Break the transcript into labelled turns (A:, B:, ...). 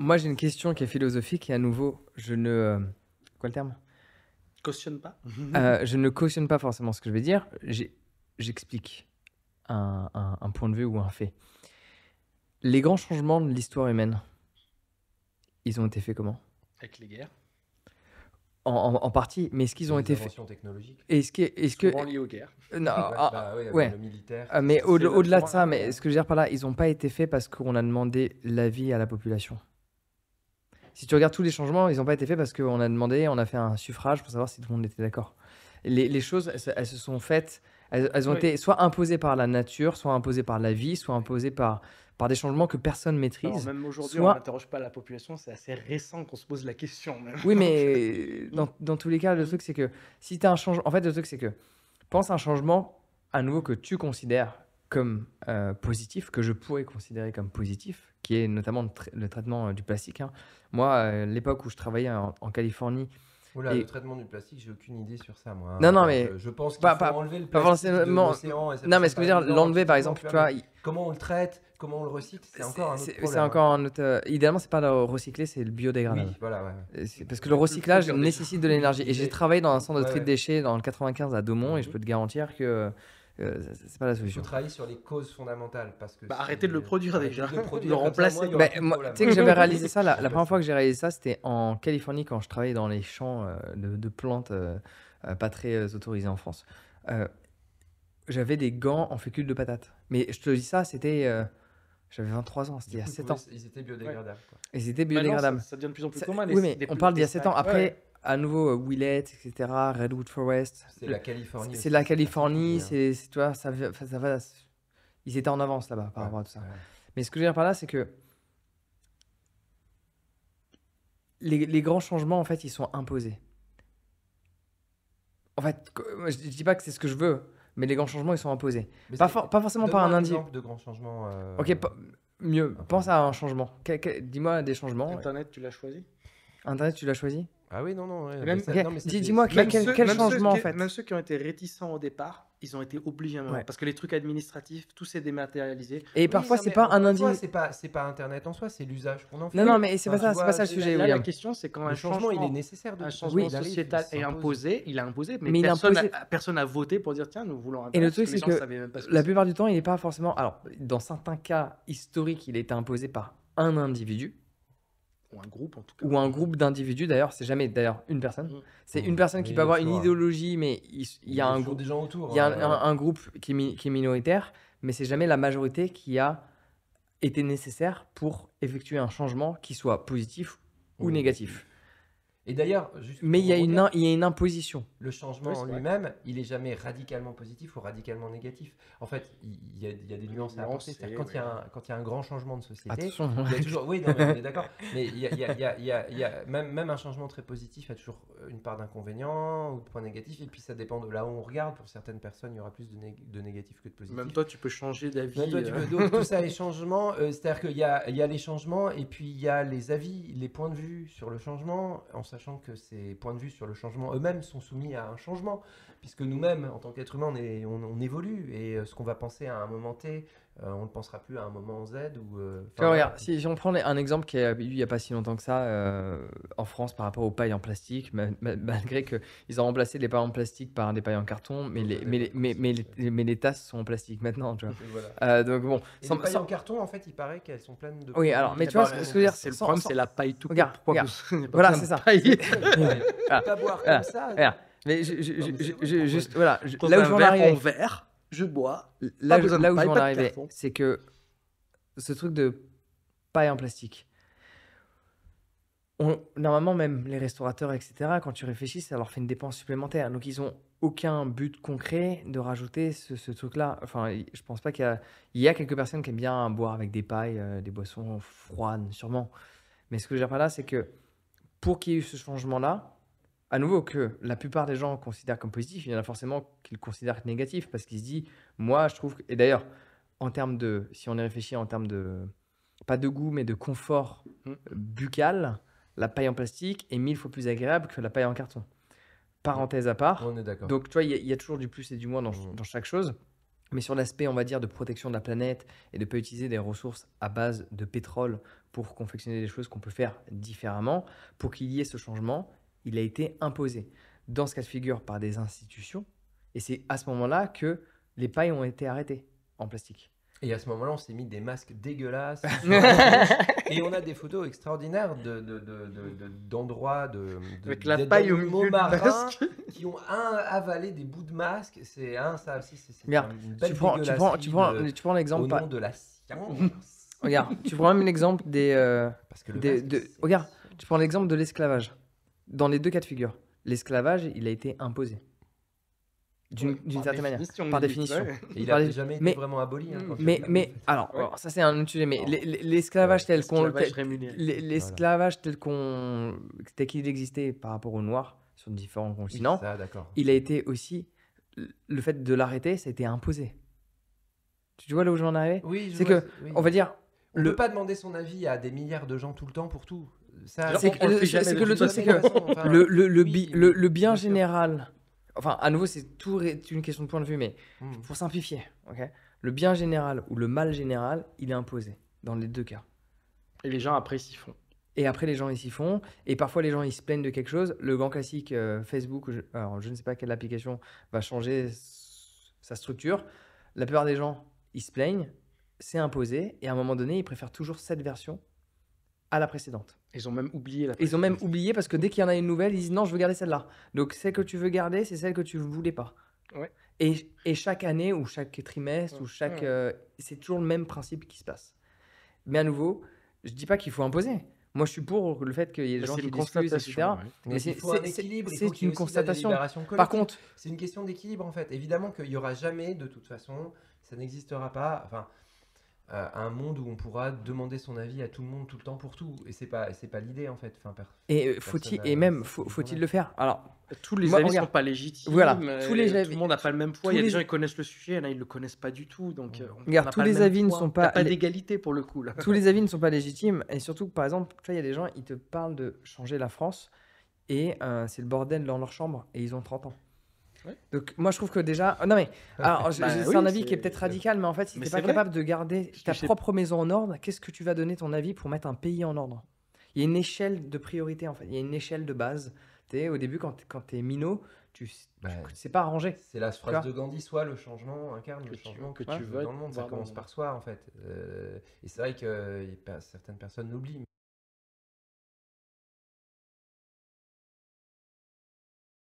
A: Moi, j'ai une question qui est philosophique et à nouveau, je ne... quoi le terme?
B: Cautionne pas.
A: Je ne cautionne pas forcément ce que je vais dire. J'explique un point de vue ou un fait. Les grands changements de l'histoire humaine, ils ont été faits comment?
B: Avec les guerres.
A: En partie, mais est-ce qu'ils ont
C: Les
A: été faits?
C: inventions technologiques.
A: Est-ce que...
B: Souvent liées aux guerres.
A: Non,
C: Ouais,
A: ah,
C: oui,
A: ouais.
C: le militaire.
A: Mais
B: C'est
A: au-delà de
B: souvent
A: ça,
B: la
A: mais
B: guerre.
A: ce que je veux dire par là, ils n'ont pas été faits parce qu'on a demandé l'avis à la population. Si tu regardes tous les changements, ils n'ont pas été faits parce qu'on a demandé, on a fait un suffrage pour savoir si tout le monde était d'accord. Les choses, elles se sont faites, elles ont
B: Oui.
A: été soit imposées par la nature, soit imposées par la vie, soit imposées par des changements que personne
B: Alors,
A: maîtrise.
B: même aujourd'hui,
A: soit-
B: on n'interroge pas la population. C'est assez récent qu'on se pose la question. Même.
A: Oui, mais dans tous les cas, le truc, c'est que si tu as un changement. En fait, le truc, c'est que pense à un changement à nouveau que tu considères comme positif, que je pourrais considérer comme positif, qui est notamment le traitement du plastique. Hein. Moi, l'époque où je travaillais en Californie.
C: Oula,
A: Et-
C: le traitement du plastique, j'ai aucune idée sur ça, moi.
A: Non, non,
C: Enfin,
A: mais
C: je pense qu'il
A: pas-
C: faut
A: pas-
C: enlever le
A: pas
C: plastique de
A: forcément-
C: l'océan. et ça
A: Non,
C: me
A: mais ce que je veux
C: semble
A: dire,
C: pas
A: l'enlever, par
C: évident,
A: exemple, tu
C: effectivement,
A: vois,
C: mais comment on le traite, comment on le recycle, c'est encore un autre problème.
A: c'est encore un autre. Idéalement, c'est pas le recycler, c'est le biodégradable.
C: Oui, voilà, ouais.
A: Parce que le recyclage
B: le dire
A: nécessite de l'énergie. Et j'ai travaillé dans un centre de tri de
C: Ouais.
A: déchets dans le 95 à Daumont et je
C: Mhm.
A: peux te garantir que c'est pas la
C: Il faut
A: solution.
C: travailler sur les causes fondamentales parce que
B: Arrêtez de le produire
C: arrêtez
B: déjà.
C: de le produire,
B: Le
C: comme ça,
B: remplacer.
C: moi, il y aura
A: Ben,
C: plus de
A: moi,
C: problème.
A: tu sais que j'avais réalisé ça, la
C: Remplacer.
A: première fois que j'ai réalisé ça, c'était en Californie quand je travaillais dans les champs de plantes pas très autorisées en France. J'avais des gants en fécule de patate. Mais je te dis ça, c'était... j'avais 23 ans, c'était il y a 7 ans.
C: Ils étaient biodégradables. Quoi.
A: Et c'était
B: Maintenant,
A: biodégradable.
B: ça devient de plus en plus
A: Ça-
B: commun.
A: oui, mais on parle d'il y a 7 ans. Après,
B: Ouais.
A: à nouveau, Willett, etc., Redwood Forest.
C: C'est la Californie.
A: C'est
C: aussi,
A: la
C: pas
A: Californie,
C: particulier,
A: tu vois, ça va. Ils étaient en avance là-bas par
C: hein.
A: rapport à tout ça.
C: Ouais.
A: Mais ce que je veux dire par là, c'est que les grands changements, en fait, ils sont imposés. En fait, je dis pas que c'est ce que je veux, mais les grands changements, ils sont imposés.
C: Mais
A: Pas
C: c'est-
A: forcément par
C: donne-moi
A: un
C: exemple
A: individu.
C: de grands changements.
A: Ok, mieux,
C: Enfin,
A: pense à un changement. Dis-moi des changements.
B: Internet, tu l'as choisi.
A: Internet, tu l'as choisi?
C: Ah oui, non. Ouais,
B: Même-
C: mais ça-
A: Ok,
C: non, mais
A: dis-moi
C: c'est-
A: quel
B: Même ceux-
A: changement, en fait?
B: Même ceux qui ont été réticents au départ, ils ont été obligés à un moment.
A: Ouais.
B: Parce que les trucs administratifs, tout s'est dématérialisé.
A: Et
C: Oui,
A: parfois,
C: non,
A: c'est
C: mais
A: pas
C: encore
A: un
C: une fois,
A: individu.
C: c'est pas Internet en soi, c'est l'usage qu'on en fait.
A: Non, non, mais c'est pas
C: Enfin,
A: ça,
C: tu
A: c'est pas
C: vois,
A: ça le
C: c'est-
A: sujet,
B: Là, la
A: William.
B: question, c'est quand
C: Le
B: un
C: changement, il est
B: changement,
C: nécessaire.
B: un
C: de
B: changement
C: il arrive,
B: sociétal
C: il
B: est
C: s'impose.
B: imposé, il a imposé, mais,
A: Mais il a imposé-
B: personne n'a voté pour dire tiens, nous voulons
A: Et
B: Internet.
A: le truc,
B: parce
A: c'est
B: les gens
A: que
B: savaient même pas ce que
A: la
B: c'est.
A: plupart du temps, il n'est pas forcément. Alors, dans certains cas historiques, il est imposé par un individu
B: Ou un groupe en tout cas.
A: ou un groupe d'individus. D'ailleurs, c'est jamais d'ailleurs une personne.
B: Mm.
A: C'est
C: Mm.
A: une personne qui
C: Oui,
A: peut avoir une
C: toujours.
A: idéologie, mais il y a un
C: toujours
A: groupe,
C: des gens autour.
A: il y a
C: hein.
A: un groupe qui est minoritaire, mais c'est jamais la majorité qui a été nécessaire pour effectuer un changement qui soit positif ou
C: Mm.
A: négatif.
C: Et d'ailleurs, juste
A: Mais
C: pour
A: il y a
C: rebondir,
A: une imposition.
C: le changement
B: Oui, c'est
C: en
B: vrai.
C: lui-même, il est jamais radicalement positif ou radicalement négatif. En fait, il y a des nuances à apporter. C'est-à-dire quand il y a un grand changement de société,
A: Attention.
C: il y a toujours. Oui, non, mais on est d'accord. Mais il y a même un changement très positif, il y a toujours une part d'inconvénient ou de points négatifs. Et puis ça dépend de là où on regarde. Pour certaines personnes, il y aura plus de négatifs que de positifs.
B: Même toi, tu peux changer d'avis.
C: Ouais, toi, tu peux- donc, tout ça, les changements, c'est-à-dire qu'il y a les changements et puis il y a les avis, les points de vue sur le changement, en sachant que ces points de vue sur le changement eux-mêmes sont soumis à un changement, puisque nous-mêmes, en tant qu'être humain, on évolue et ce qu'on va penser à un moment T, on ne le pensera plus à un moment Z. Ou,
A: Tu vois, regarde, si on prend un exemple qui a eu il n'y a pas si longtemps que ça en France par rapport aux pailles en plastique, malgré qu'ils ont remplacé les pailles en plastique par des pailles en carton, mais les tasses sont en plastique maintenant, tu vois.
C: Voilà.
A: Donc bon,
C: Et les pailles en carton, en fait, il paraît qu'elles sont pleines de.
A: Oui, alors, mais tu vois, ce que je veux dire,
B: c'est le
A: sans-
B: problème,
A: sans-
B: c'est la paille tout court.
A: Regarde,
B: Pourquoi
A: regarde.
B: vous- il y a pas
A: Voilà,
B: besoin
A: c'est
B: de
A: ça.
B: paille.
C: Pas boire
A: Voilà.
C: comme ça.
A: Regarde, mais
C: Non, mais c'est
A: juste, voilà,
B: Dans
A: là où
B: un
A: je veux en
B: verre
A: arriver,
B: en verre, je bois.
A: là
B: besoin de
A: où je
B: paille,
A: veux en
B: pas de
A: arriver,
B: carton.
A: c'est que ce truc de paille en plastique, normalement, même les restaurateurs, etc., quand tu réfléchis, ça leur fait une dépense supplémentaire. Donc, ils ont aucun but concret de rajouter ce truc-là. Enfin, je pense pas il y a quelques personnes qui aiment bien boire avec des pailles, des boissons froides, sûrement. Mais ce que je veux dire par là, c'est que pour qu'il y ait eu ce changement-là, à nouveau que la plupart des gens considèrent comme positif, il y en a forcément qui le considèrent négatif parce qu'ils se disent, moi, je trouve et d'ailleurs, en termes de, si on y réfléchit en termes de, pas de goût, mais de confort buccal, la paille en plastique est 1000 fois plus agréable que la paille en carton. Parenthèse à part.
C: On est d'accord.
A: Donc, tu vois, il y a toujours du plus et du moins dans chaque chose. Mais sur l'aspect, on va dire, de protection de la planète et de ne pas utiliser des ressources à base de pétrole pour confectionner des choses qu'on peut faire différemment, pour qu'il y ait ce changement, il a été imposé. Dans ce cas de figure, par des institutions. Et c'est à ce moment-là que les pailles ont été arrêtées en plastique.
C: Et à ce moment-là, on s'est mis des masques dégueulasses. Et on a des photos extraordinaires d'endroits,
B: Avec la paille au
C: d'animaux
B: milieu du
C: marins
B: masque.
C: qui ont avalé des bouts de masque. C'est ça aussi, c'est
A: Regarde,
C: une belle
A: tu prends
C: au
A: l'exemple.
C: nom de la science.
A: Regarde, tu prends même l'exemple
C: Parce que le
A: des-
C: masque,
A: de-
C: c'est-
A: regarde, tu prends l'exemple de l'esclavage. Dans les deux cas de figure, l'esclavage, il a été imposé. D'une
B: Par
A: certaine manière.
B: définition,
A: Par
B: limite,
A: définition.
B: ouais.
C: Et il
A: Par
C: a
A: les-
C: jamais été
A: mais-
C: vraiment aboli. Hein, quand tu
A: Mais,
C: regardes,
A: mais
C: en fait.
A: alors,
B: Ouais.
A: alors, ça c'est un autre sujet, mais
C: Oh.
A: l'esclavage tel qu'on
B: Esclavage rémunéré.
A: l'esclavage tel qu'il existait par rapport au noir sur différents
C: Oui,
A: continents,
C: ça, d'accord.
A: il a été aussi le fait de l'arrêter, ça a été imposé. Tu vois là où je veux en arriver?
C: Oui, je
A: C'est
C: vois,
A: que,
C: oui.
A: on va dire,
C: On
A: le-
C: peut pas demander son avis à des milliards de gens tout le temps pour tout. Ça,
B: Genre,
A: c'est
B: on le fait
A: que,
B: jamais
A: c'est
B: de
A: que le
B: toute
A: truc, c'est
B: façon.
A: que
C: Enfin, oui,
A: le bien
C: bien sûr.
A: général, enfin, à nouveau, c'est une question de point de vue, mais
C: Hmm.
A: pour simplifier, ok, le bien général ou le mal général, il est imposé dans les deux cas.
B: Et les gens après s'y font.
A: Et après, les gens, ils s'y font. Et parfois, les gens, ils se plaignent de quelque chose. Le grand classique, Facebook, alors, je ne sais pas quelle application va changer sa structure. La plupart des gens, ils se plaignent. C'est imposé. Et à un moment donné, ils préfèrent toujours cette version à la précédente.
B: Ils ont même oublié la
A: Et ils ont même
B: précédente.
A: oublié parce que dès qu'il y en a une nouvelle, ils disent non, je veux garder celle-là. Donc, celle que tu veux garder, c'est celle que tu ne voulais pas.
B: Ouais.
A: Et chaque année ou chaque trimestre ou chaque.
B: Ouais.
A: C'est toujours le même principe qui se passe. Mais à nouveau, je dis pas qu'il faut imposer. Moi, je suis pour le fait qu'il y ait des
B: Mais
A: gens
B: c'est
A: qui
B: une
A: discutent,
B: constatation.
A: etc.
B: ouais.
A: Mais
C: Il
A: c'est
C: faut un équilibre, il faut qu'il y ait
A: une
C: aussi de la
A: constatation.
C: délibération
A: Par
C: collective.
A: contre,
C: C'est une question d'équilibre en fait. Évidemment qu'il n'y aura jamais, de toute façon, ça n'existera pas. Enfin, un monde où on pourra demander son avis à tout le monde tout le temps pour tout. Et c'est pas l'idée en fait. Enfin,
A: faut-il
C: personne
A: et
C: n'a
A: même
C: cette
A: faut-il
C: vision-là.
A: le faire? Alors,
B: Tous les
A: Moi,
B: avis
A: regarde.
B: sont pas légitimes.
A: Voilà, tous les
B: tout
A: avis-
B: le monde n'a pas le même poids.
A: tous
B: Il y a des
A: les-
B: gens qui connaissent le sujet, il y en a ils le connaissent pas du tout. Donc, on
A: Regarde,
B: n'a
A: tous
B: pas le
A: les
B: même
A: avis ne
B: poids.
A: sont
B: Il y a
A: pas
B: pas
A: lé-
B: d'égalité pour le coup là.
A: tous les avis ne sont pas légitimes. Et surtout, par exemple, tu vois, il y a des gens, ils te parlent de changer la France et c'est le bordel dans leur chambre et ils ont 30 ans.
B: Ouais.
A: Donc, moi, je trouve que déjà. Non, mais. Alors,
B: Bah
A: c'est
B: oui,
A: un avis qui est
B: c'est-
A: peut-être radical, mais en fait, si
B: Mais
A: tu n'es
B: c'est
A: pas
B: vrai.
A: capable de garder
B: Parce
A: ta
B: que c'est-
A: propre maison en ordre, qu'est-ce que tu vas donner ton avis pour mettre un pays en ordre? Il y a une échelle de priorité, en fait. Il y a une échelle de base. Au début, quand tu es minot, tu
C: Bah,
A: sais pas arranger.
C: C'est la
A: Tu
C: phrase
A: vois
C: de Gandhi, soit le changement incarne
B: Que
C: le
B: tu-
C: changement
B: que
C: que
B: tu
C: tu
B: veux
C: veux dans le monde. Ça
B: voir dans le
C: commence
B: monde.
C: par soi en fait. Et c'est vrai que certaines personnes l'oublient.